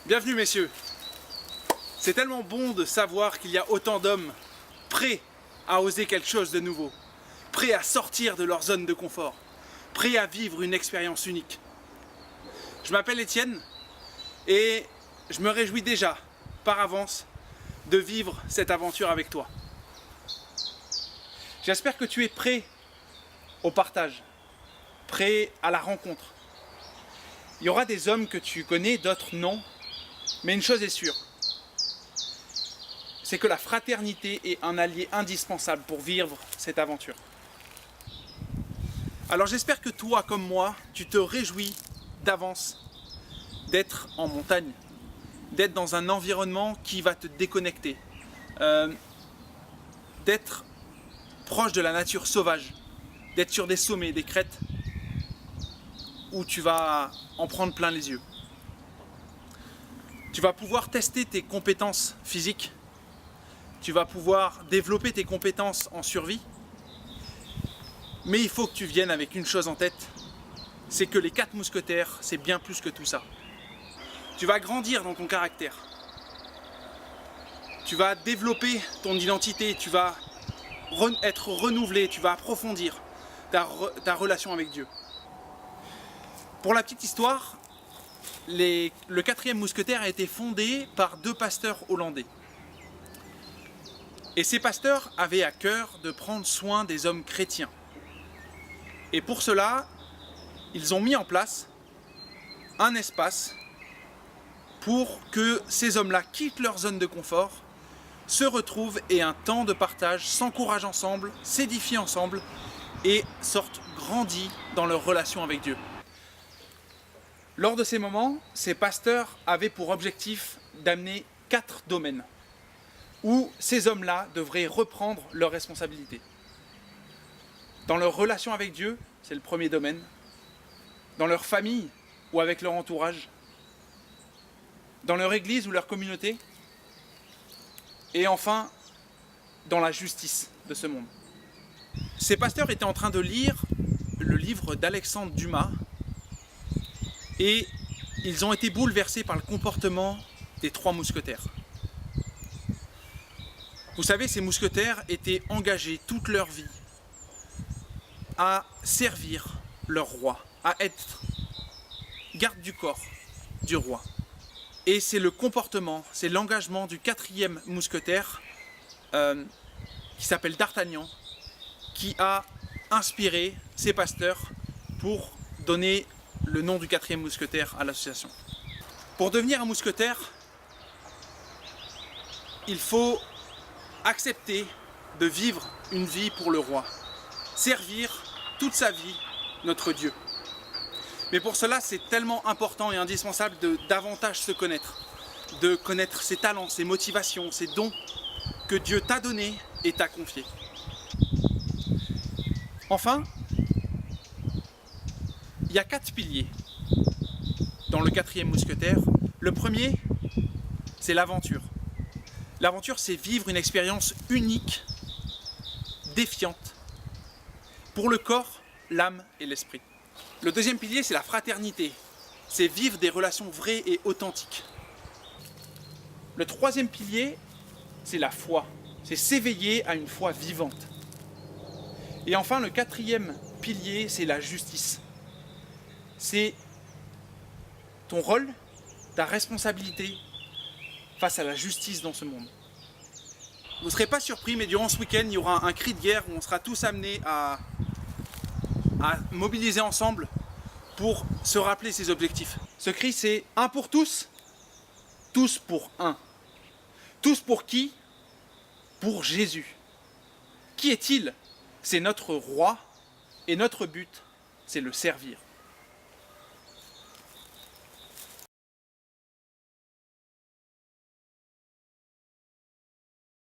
Bienvenue messieurs. C'est tellement bon de savoir qu'il y a autant d'hommes prêts à oser quelque chose de nouveau, prêts à sortir de leur zone de confort, prêts à vivre une expérience unique. Je m'appelle Étienne et je me réjouis déjà, par avance, de vivre cette aventure avec toi. J'espère que tu es prêt au partage, prêt à la rencontre. Il y aura des hommes que tu connais, d'autres non, mais une chose est sûre, c'est que la fraternité est un allié indispensable pour vivre cette aventure. Alors j'espère que toi, comme moi, tu te réjouis d'avance d'être en montagne, d'être dans un environnement qui va te déconnecter, d'être proche de la nature sauvage, d'être sur des sommets, des crêtes, où tu vas en prendre plein les yeux. Tu vas pouvoir tester tes compétences physiques, tu vas pouvoir développer tes compétences en survie, mais il faut que tu viennes avec une chose en tête, c'est que les 4 mousquetaires, c'est bien plus que tout ça. Tu vas grandir dans ton caractère, tu vas développer ton identité, tu vas être renouvelé, tu vas approfondir ta relation avec Dieu. Pour la petite histoire, le 4e mousquetaire a été fondé par 2 pasteurs hollandais. Et ces pasteurs avaient à cœur de prendre soin des hommes chrétiens. Et pour cela, ils ont mis en place un espace pour que ces hommes-là quittent leur zone de confort, se retrouvent et un temps de partage, s'encouragent ensemble, s'édifient ensemble et sortent grandis dans leur relation avec Dieu. Lors de ces moments, ces pasteurs avaient pour objectif d'amener 4 domaines où ces hommes-là devraient reprendre leurs responsabilités. Dans leur relation avec Dieu, c'est le premier domaine. Dans leur famille ou avec leur entourage. Dans leur église ou leur communauté. Et enfin, dans la justice de ce monde. Ces pasteurs étaient en train de lire le livre d'Alexandre Dumas et ils ont été bouleversés par le comportement des 3 mousquetaires. Vous savez, ces mousquetaires étaient engagés toute leur vie à servir leur roi, à être garde du corps du roi. Et c'est le comportement, c'est l'engagement du 4e mousquetaire qui s'appelle D'Artagnan, qui a inspiré ces pasteurs pour donner le nom du 4e mousquetaire à l'association. Pour devenir un mousquetaire, il faut accepter de vivre une vie pour le roi, servir toute sa vie notre Dieu. Mais pour cela, c'est tellement important et indispensable de davantage se connaître, de connaître ses talents, ses motivations, ses dons que Dieu t'a donnés et t'a confiés. Enfin, il y a 4 piliers dans le 4e mousquetaire. Le premier, c'est l'aventure. L'aventure, c'est vivre une expérience unique, défiante, pour le corps, l'âme et l'esprit. Le deuxième pilier, c'est la fraternité. C'est vivre des relations vraies et authentiques. Le 3e pilier, c'est la foi. C'est s'éveiller à une foi vivante. Et enfin, le 4e pilier, c'est la justice. C'est ton rôle, ta responsabilité face à la justice dans ce monde. Vous ne serez pas surpris, mais durant ce week-end, il y aura un cri de guerre où on sera tous amenés à mobiliser ensemble pour se rappeler ses objectifs. Ce cri, c'est un pour tous, tous pour un. Tous pour qui? Pour Jésus. Qui est-il? C'est notre roi et notre but, c'est le servir.